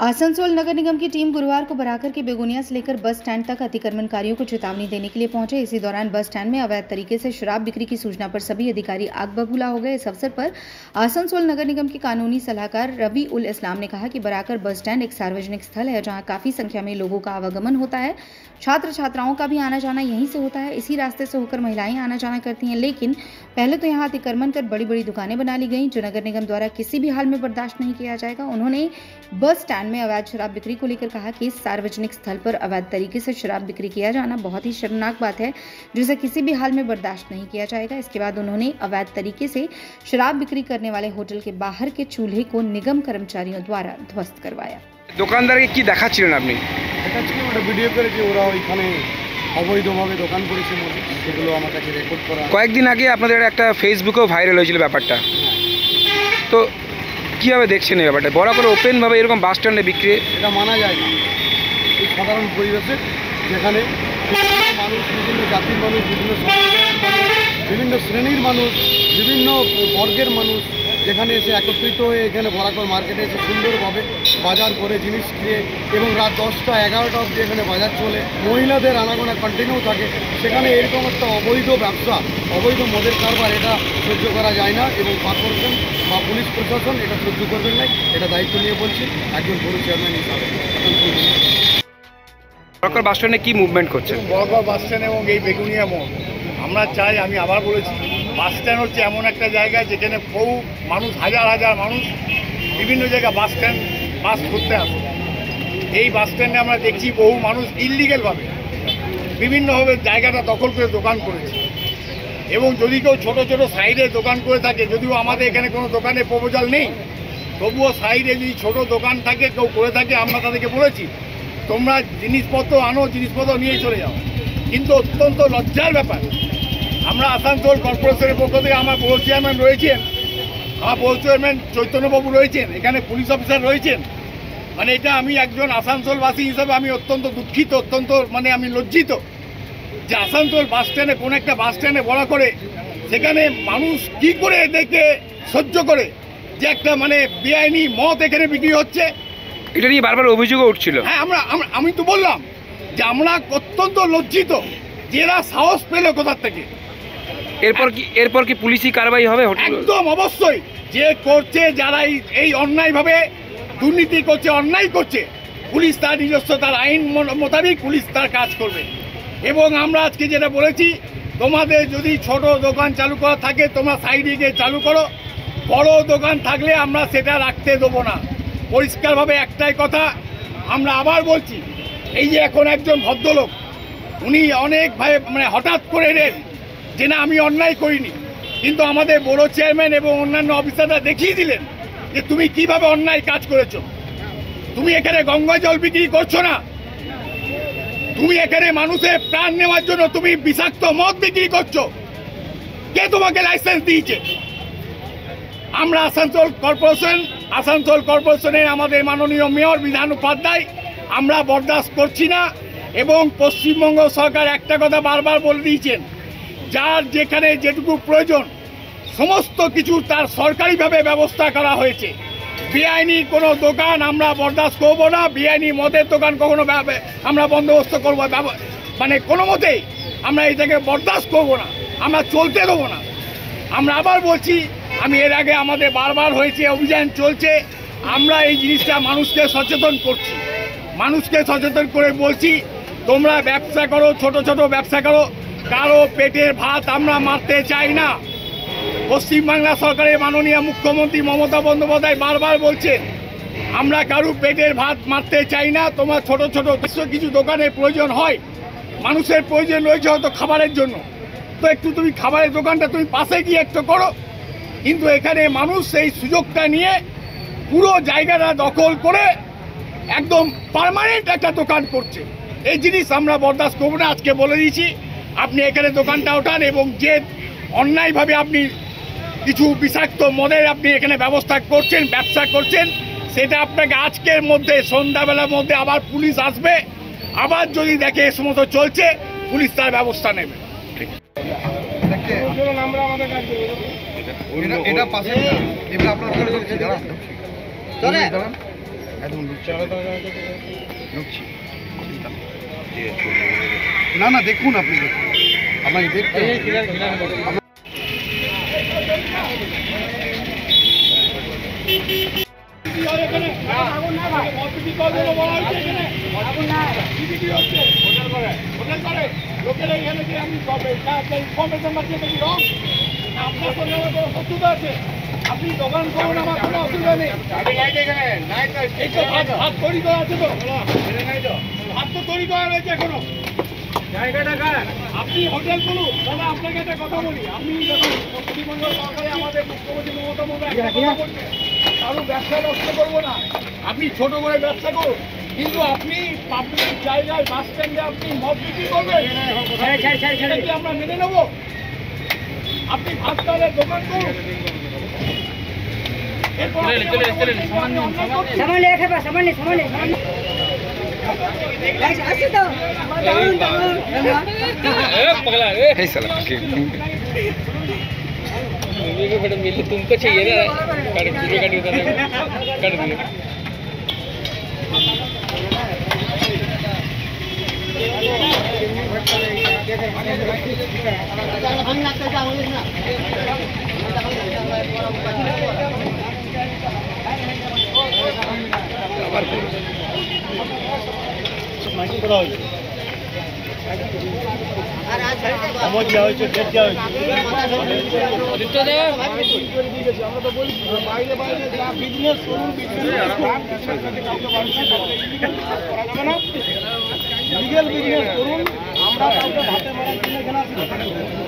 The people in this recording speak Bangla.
आसनसोल नगर निगम की टीम गुरुवार को बराकर के बेगुनिया से लेकर बस स्टैंड तक अतिक्रमणकारियों को चेतावनी देने के लिए पहुंचे। इसी दौरान बस स्टैंड में अवैध तरीके से शराब बिक्री की सूचना पर सभी अधिकारी आग बबूला हो गए। इस अवसर पर आसनसोल नगर निगम के कानूनी सलाहकार रवि उल इस्लाम ने कहा कि बराकर बस स्टैंड एक सार्वजनिक स्थल है जहाँ काफी संख्या में लोगों का आवागमन होता है। छात्र छात्राओं का भी आना जाना यहीं से होता है। इसी रास्ते से होकर महिलाएं आना जाना करती हैं, लेकिन पहले तो यहाँ अतिक्रमण कर बड़ी बड़ी दुकानें बना ली गई, जो नगर निगम द्वारा किसी भी हाल में बर्दाश्त नहीं किया जाएगा। उन्होंने बस स्टैंड में अवैध शराब बिक्री को लेकर कहा कि इस सार्वजनिक स्थल पर अवैध तरीके से शराब बिक्री किया जाना बहुत ही शर्मनाक बात है, जिसे किसी भी हाल में बर्दाश्त नहीं किया जाएगा। इसके बाद उन्होंने अवैध तरीके से शराब बिक्री करने वाले होटल के बाहर के चूल्हे को निगम कर्मचारियों द्वारा ध्वस्त करवाया। दुकानदार के की দেখাচ্ছিলেন আপনি? দেখাচ্ছিলাম, ওটা ভিডিও করেছি, ওরা ওইখানে অবৈধভাবে দোকান করেছে, সেগুলো আমার কাছে রেকর্ড করা। কয়েকদিন আগে আপনাদের একটা ফেসবুকেও ভাইরাল হয়েছিল ব্যাপারটা, তো কীভাবে দেখছেন এই ব্যাপারটা? বড় করে ওপেনভাবে এরকম বাস স্ট্যান্ডে বিক্রি এটা মানা যায় না। এই সাধারণ পরিবেশে যেখানে মানুষ, বিভিন্ন জাতির মানুষ, বিভিন্ন সম্প্রদায়ের মানুষ, বিভিন্ন শ্রেণীর মানুষ, বিভিন্ন বর্গের মানুষ যেখানে এসে একত্রিত হয়ে এখানে বরাকর মার্কেটে এসে সুন্দরভাবে বাজার করে জিনিস কিনে এবং রাত 10টা 11টা অবধি এখানে বাজার চলে, মহিলাদের আনাগোনা কন্টিনিউ থাকে, সেখানে এরকম একটা অবৈধ ব্যবসা, অবৈধ মদের কারবার, এটা সহ্য করা যায় না এবং কর্পোরেশন বা পুলিশ প্রশাসন এটা সহ্য করবেন না। এটা দায়িত্ব নিয়ে বলছি একজন বড় চেয়ারম্যান হিসাবে। বরাকর বাস স্ট্যান্ডে কী মুভমেন্ট করছে? বরাকর বাস স্ট্যান্ড এবং এই বেগুনিয়া মোড়, আমরা চাই, আমি আবার বলেছি, বাস স্ট্যান্ড হচ্ছে এমন একটা জায়গা যেখানে বহু মানুষ, হাজার হাজার মানুষ বিভিন্ন জায়গায় বাস স্ট্যান্ড বাস করতে আসে। এই বাস স্ট্যান্ডে আমরা দেখছি বহু মানুষ ইললিগেলভাবে বিভিন্নভাবে জায়গাটা দখল করে দোকান করেছে এবং যদি কেউ ছোটো ছোটো সাইডে দোকান করে থাকে, যদিও আমাদের এখানে কোনো দোকানে প্রপোজাল নেই, তবুও সাইডে যদি ছোটো দোকান থাকে, কেউ করে থাকে, আমরা তাদেরকে বলেছি তোমরা জিনিসপত্র আনো, জিনিসপত্র নিয়ে চলে যাও। কিন্তু অত্যন্ত লজ্জার ব্যাপার, আমরা আসানসোল কর্পোরেশনের পক্ষ থেকে আমার পৌর চেয়ারম্যান রয়েছেন, আমার পৌর চেয়ারম্যান চৈতন্যবাবু রয়েছেন, এখানে পুলিশ অফিসার রয়েছেন, মানে এটা আমি একজন আসানসোলবাসী হিসাবে আমি অত্যন্ত দুঃখিত, অত্যন্ত আমি লজ্জিত যে আসানসোল বাস স্ট্যান্ডে, কোনো একটা বাস স্ট্যান্ডে বলা করে সেখানে মানুষ কি করে এদেরকে সহ্য করে যে একটা বেআইনি মদ এখানে বিক্রি হচ্ছে। এটা নিয়ে বারবার অভিযোগও উঠছিল। হ্যাঁ, আমি তো বললাম যে আমরা অত্যন্ত লজ্জিত যে এরা সাহস পেল কোথার থেকে। এরপর কি পুলিশি কারবাই হবে? একদম অবশ্যই, যে করছে, যারা এই অন্যায়ভাবে দুর্নীতি করছে, অন্যায় করছে, পুলিশ তার নিজস্ব তার আইন মোতাবেক পুলিশ তার কাজ করবে। এবং আমরা আজকে যেটা বলেছি, তোমাদের যদি ছোট দোকান চালু করা থাকে তোমরা সাইডে গিয়ে চালু করো, বড় দোকান থাকলে আমরা সেটা রাখতে দেবো না। পরিষ্কারভাবে একটাই কথা আমরা আবার বলছি, এই যে এখন একজন ভদ্রলোক, উনি অনেক হঠাৎ করে এলেন যে না আমি অন্যায় করিনি, কিন্তু আমাদের বড় চেয়ারম্যান এবং অন্যান্য অফিসাররা দেখিয়ে দিলেন যে তুমি কিভাবে অন্যায় কাজ করেছো। তুমি এখানে গঙ্গা জল বিক্রি করছো না, তুমি এখানে মানুষের প্রাণ নেওয়ার জন্য তুমি বিষাক্ত মদ বিক্রি করছো। কে তোমাকে লাইসেন্স দিয়েছে? আমরা আসানসোল কর্পোরেশনের আমাদের মাননীয় মেয়র বিধান উপাধ্যায় আমরা বরদাস্ত করছি না। এবং পশ্চিমবঙ্গ সরকার একটা কথা বারবার বলে দিয়েছেন, যার যেখানে যেটুকু প্রয়োজন সমস্ত কিছু তার সরকারিভাবে ব্যবস্থা করা হয়েছে। বেআইনি কোনো দোকান আমরা বরদাস্ত করবো না, বেআইনি মদের দোকান কখনো আমরা বন্দোবস্ত করবো, কোনো মতেই আমরা এটাকে বরদাস্ত করবো না, আমরা চলতে দেবো না। আমরা আবার বলছি, আমি এর আগে আমাদের বারবার হয়েছে, অভিযান চলছে, আমরা এই জিনিসটা মানুষকে সচেতন করছি, মানুষকে সচেতন করে বলছি তোমরা ব্যবসা করো, ছোট ছোট ব্যবসা করো, কারো পেটের ভাত আমরা মারতে চাই না। পশ্চিমবাংলা সরকারের মাননীয় মুখ্যমন্ত্রী মমতা বন্দ্যোপাধ্যায় বারবার বলছেন আমরা কারো পেটের ভাত মারতে চাই না। তোমার ছোট ছোট কিছু দোকানের প্রয়োজন হয়, মানুষের প্রয়োজন রয়েছে হয়তো খাবারের জন্য, তো একটু তুমি খাবারের দোকানটা তুমি পাশে গিয়ে একটু করো, কিন্তু এখানে মানুষ সেই সুযোগটা নিয়ে পুরো জায়গাটা দখল করে একদম পার্মানেন্ট একটা দোকান করছে। এই জিনিস আমরা বরদাস্ত করবো না। আজকে বলে দিয়েছি, আপনি এখানে দোকানটা ওঠান এবং যে অন্যায়ভাবে আপনি কিছু বিষাক্ত মদের আপনি এখানে ব্যবস্থা করছেন, ব্যবসা করছেন, সেটা আপনাকে আজকের মধ্যে সন্ধ্যাবেলার মধ্যে আবার পুলিশ আসবে, আবার যদি দেখে এ সমস্ত চলছে পুলিশ তার ব্যবস্থা নেবে। এটা পাশে এবার আপনার ওখানে ঢুকছি, দাঁড়ান দাঁড়ান একদম ঢুকছি না না দেখুন, আপনি দেখুন, আপনাকে দেখতে আপনি দোকান করুন, আমার কোনো অসুবিধা নেই। ভাত তৈরি করা আছে তো, ভাত তো তৈরি করা রয়েছে এখনো। আপনি হোটেল করুন। দাদা আপনাকে একটা কথা বলি, আমি যখন পশ্চিমবঙ্গ সরকারে আমাদের মুখ্যমন্ত্রী মমতা বন্দ্যোপাধ্যায় কারো ব্যবসা নষ্ট করবো না, আপনি ছোট করে ব্যবসা করুন, কিন্তু আপনি পাবলিক জায়গায় বাস স্ট্যান্ডে আপনি মদ বিক্রি করবেন, সেটা কি আমরা মেনে নেব? আপনি ভাত চালের দোকান করুন। এই সালা तुमको चाहिए ना कर दिए বিজনেস করুন, লিগেল বিজনেস করুন, আমরা কাউকে ভাতে মারার জন্য এখানে আসি না।